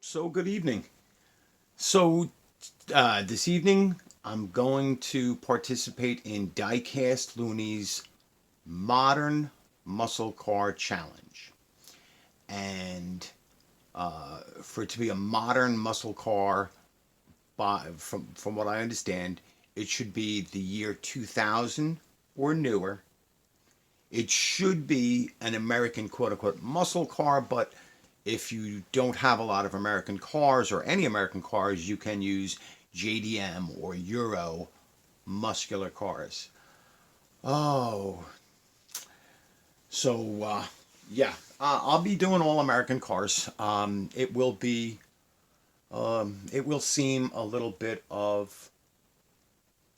So, good evening. So, this evening I'm going to participate in Diecast Looney's Modern Muscle Car Challenge. And for it to be a modern muscle car, from what I understand, it should be the year 2000 or newer. It should be an American quote unquote muscle car, but if you don't have a lot of American cars or any American cars, you can use JDM or Euro muscular cars. Oh, so yeah, I'll be doing all American cars. It will seem a little bit of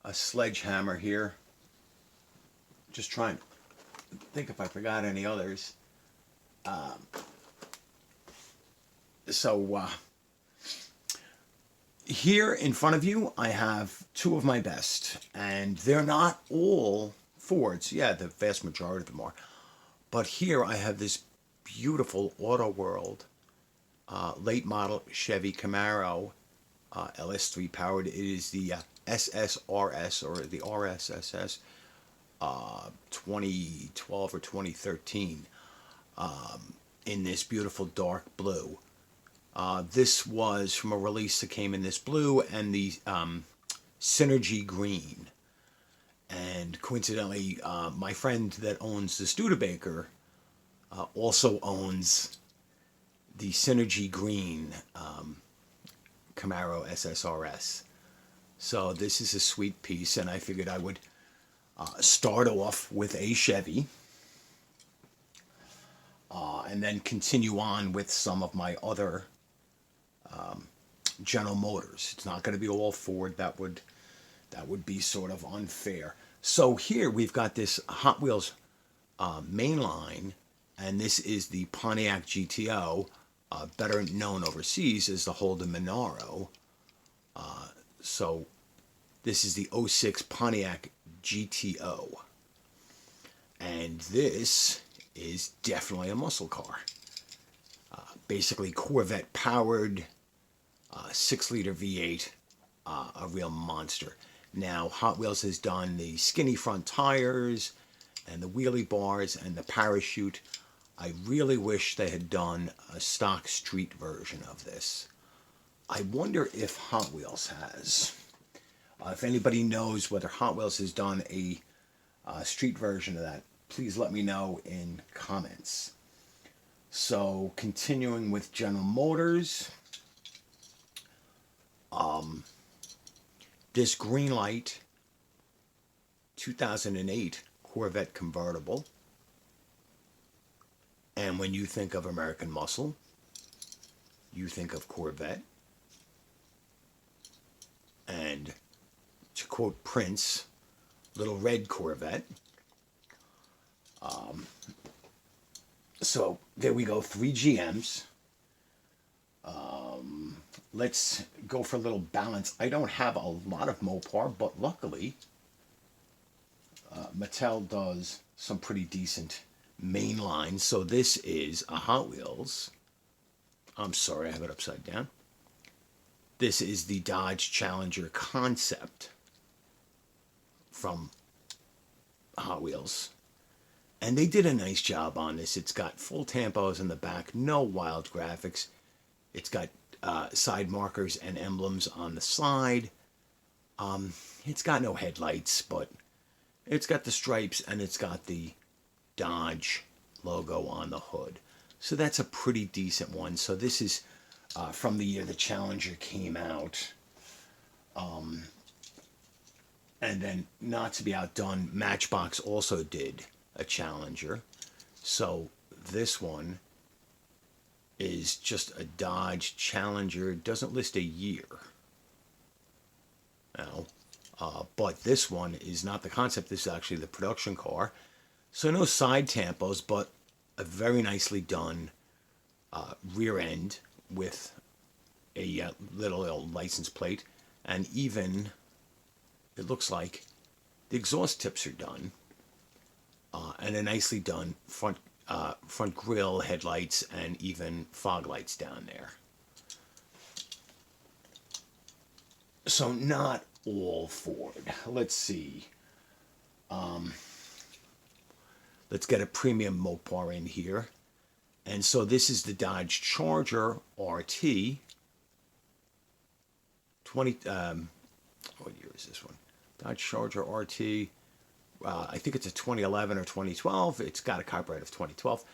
a sledgehammer here. Just trying to think if I forgot any others. So here in front of you, I have two of my best, and they're not all Fords. Yeah, the vast majority of them are. But here I have this beautiful Auto World late model Chevy Camaro LS3 powered. It is the SSRS or the RSSS 2012 or 2013 in this beautiful dark blue. This was from a release that came in this blue and the Synergy green. And coincidentally, my friend that owns the Studebaker also owns the Synergy green Camaro SSRS. So this is a sweet piece, and I figured I would start off with a Chevy and then continue on with some of my other General Motors. It's not going to be all Ford. That would be sort of unfair. So here we've got this Hot Wheels mainline, and this is the Pontiac GTO, better known overseas as the Holden Monaro. So this is the '06 Pontiac GTO, and this is definitely a muscle car. Basically Corvette powered, 6-liter V8, a real monster. Now, Hot Wheels has done the skinny front tires and the wheelie bars and the parachute. I really wish they had done a stock street version of this. I wonder if Hot Wheels has. If anybody knows whether Hot Wheels has done a street version of that, please let me know in comments. So, continuing with General Motors, this Greenlight 2008 Corvette convertible. And when you think of American muscle, you think of Corvette. And to quote Prince, Little Red Corvette. So there we go, 3 GMs. Let's go for a little balance. I don't have a lot of Mopar, but luckily Mattel does some pretty decent mainline. So this is a Hot Wheels. I'm sorry, I have it upside down. This is the Dodge Challenger Concept from Hot Wheels. And they did a nice job on this. It's got full tampos in the back, no wild graphics. It's got side markers and emblems on the side. It's got no headlights, but it's got the stripes and it's got the Dodge logo on the hood. So that's a pretty decent one. So this is from the year the Challenger came out. And then, not to be outdone, Matchbox also did a Challenger. So this one is just a Dodge Challenger. It doesn't list a year. Now, but this one is not the concept. This is actually the production car. So no side tampos, but a very nicely done rear end with a little license plate, and even it looks like the exhaust tips are done, and a nicely done front grille, headlights, and even fog lights down there. So not all Ford. Let's see. Let's get a premium Mopar in here. And so this is the Dodge Charger RT 20. What year is this one? Dodge Charger RT. I think it's a 2011 or 2012. It's got a copyright of 2012.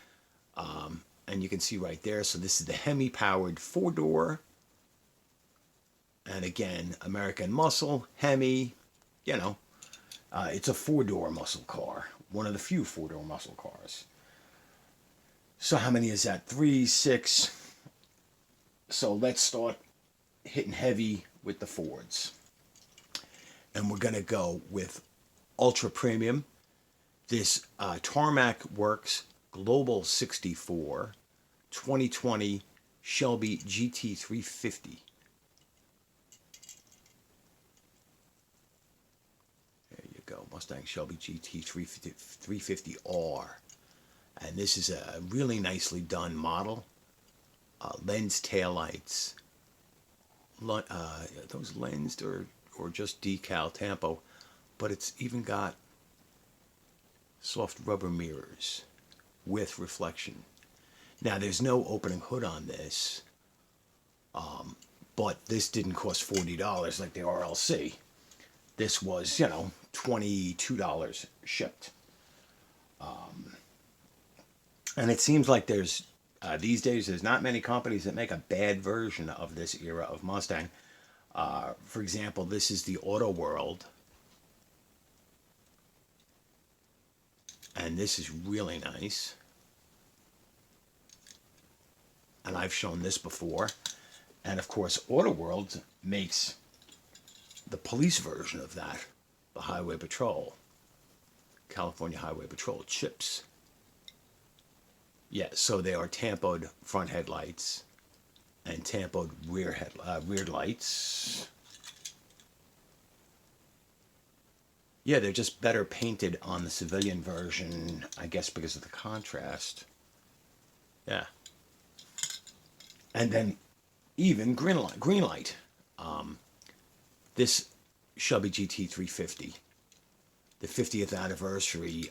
And you can see right there. So this is the Hemi powered 4-door. And again, American muscle, Hemi, you know, it's a 4-door muscle car. One of the few 4-door muscle cars. So how many is that? 3, 6. So let's start hitting heavy with the Fords. And we're going to go with ultra premium. This Tarmac Works Global 64 2020 Shelby GT350. There you go, Mustang Shelby GT350R. And this is a really nicely done model. Lens taillights. Those lensed or just decal tampo, but it's even got soft rubber mirrors with reflection. Now there's no opening hood on this, but this didn't cost $40 like the RLC. This was, $22 shipped. And it seems like these days, there's not many companies that make a bad version of this era of Mustang. For example, this is the Auto World. And this is really nice. And I've shown this before. And of course, Auto World makes the police version of that, the Highway Patrol, California Highway Patrol chips. Yeah, so they are tampoed front headlights and tampoed rear lights. Yeah, they're just better painted on the civilian version, I guess because of the contrast. Yeah. And then even green light. This Shelby GT350, the 50th anniversary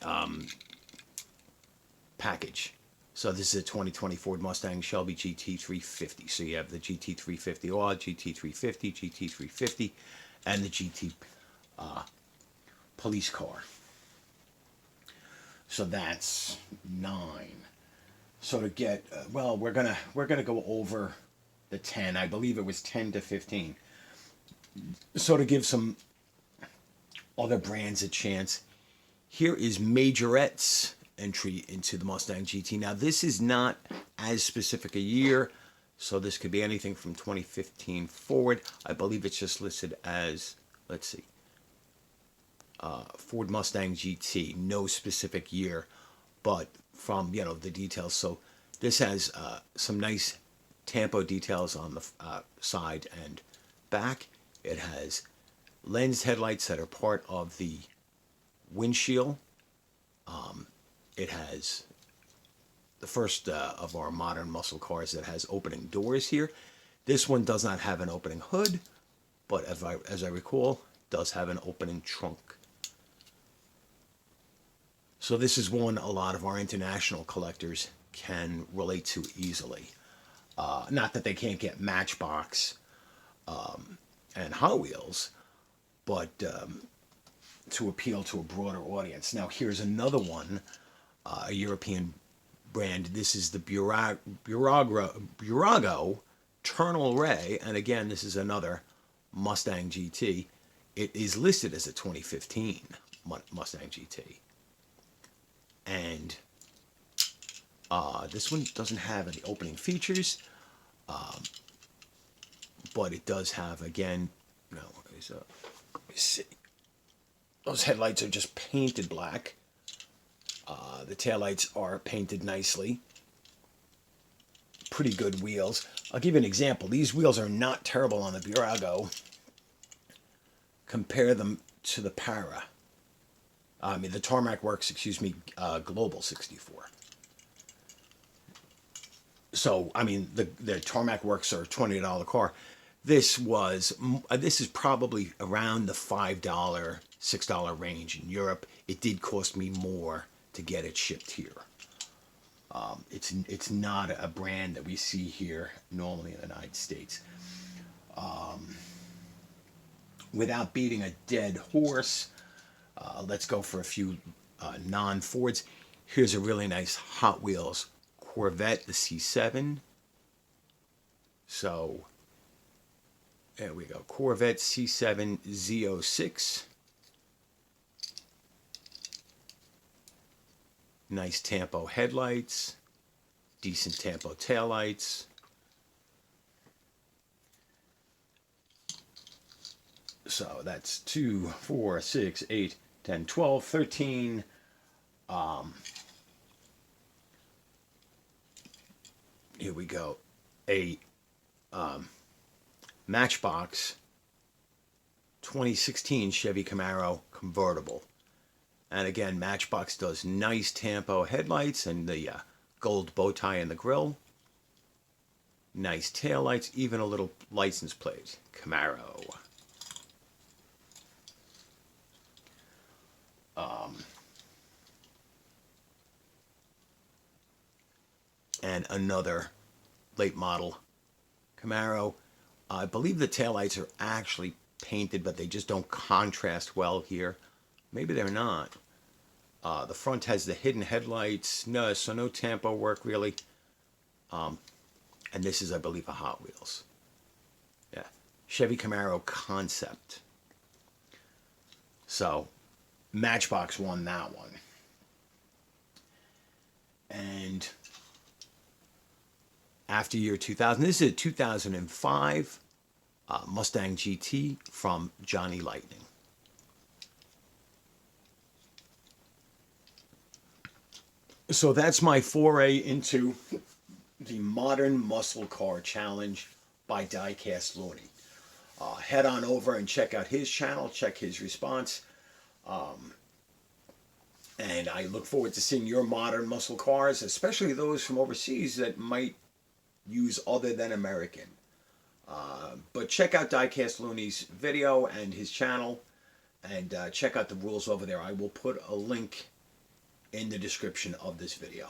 package. So this is a 2020 Ford Mustang Shelby GT350. So you have the GT350R, GT350, GT350, and the GT police car. So that's 9. So to get we're gonna go over the 10. I believe it was 10 to 15. So to give some other brands a chance, here is Majorette's entry into the Mustang GT. Now this is not as specific a year, so this could be anything from 2015 forward. I believe it's just listed as, let's see, Ford Mustang GT, no specific year, but from the details. So this has some nice tampo details on the side and back. It has lens headlights that are part of the windshield. It has the first of our modern muscle cars that has opening doors here. This one does not have an opening hood, but as I recall, does have an opening trunk. So this is one a lot of our international collectors can relate to easily. Not that they can't get Matchbox and Hot Wheels, but to appeal to a broader audience. Now here's another one, a European brand. This is the Burago Ternal Ray, and again, this is another Mustang GT. It is listed as a 2015 Mustang GT. And this one doesn't have any opening features, but it does have, again, let me see. Those headlights are just painted black. The taillights are painted nicely. Pretty good wheels. I'll give you an example. These wheels are not terrible on the Burago. Compare them to the the Tarmac Works, Global 64. So, the Tarmac Works are a $20 car. This is probably around the $5, $6 range in Europe. It did cost me more to get it shipped here. It's not a brand that we see here normally in the United States. Without beating a dead horse, let's go for a few non-Fords. Here's a really nice Hot Wheels Corvette, the C7. So there we go. Corvette C7 Z06. Nice Tampo headlights. Decent Tampo taillights. So that's 2, 4, 6, 8, 10, 12, 13. Here we go. A Matchbox 2016 Chevy Camaro convertible. And again, Matchbox does nice Tampo headlights and the gold bow tie in the grille. Nice taillights, even a little license plate. Camaro. And another late model Camaro. I believe the taillights are actually painted, but they just don't contrast well here. Maybe they're not. The front has the hidden headlights. No, so no Tampo work really. And this is, I believe, a Hot Wheels. Yeah, Chevy Camaro concept. So, Matchbox won that one. And after year 2000, this is a 2005 Mustang GT from Johnny Lightning. So that's my foray into the Modern Muscle Car Challenge by Diecast Looney. Head on over and check out his channel, check his response. And I look forward to seeing your modern muscle cars, especially those from overseas that might use other than American. But check out Diecast Looney's video and his channel, and check out the rules over there. I will put a link in the description of this video.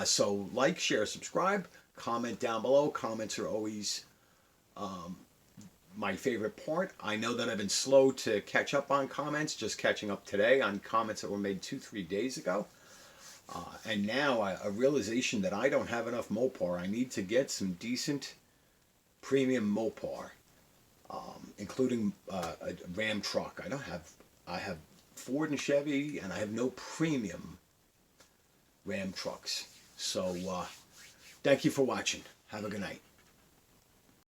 So like, share, subscribe, comment down below. Comments are always my favorite part. I know that I've been slow to catch up on comments, just catching up today on comments that were made 2-3 days ago. And now a realization that I don't have enough Mopar. I need to get some decent premium Mopar, including a Ram truck. I have Ford and Chevy, and I have no premium Ram trucks. So thank you for watching. Have a good night.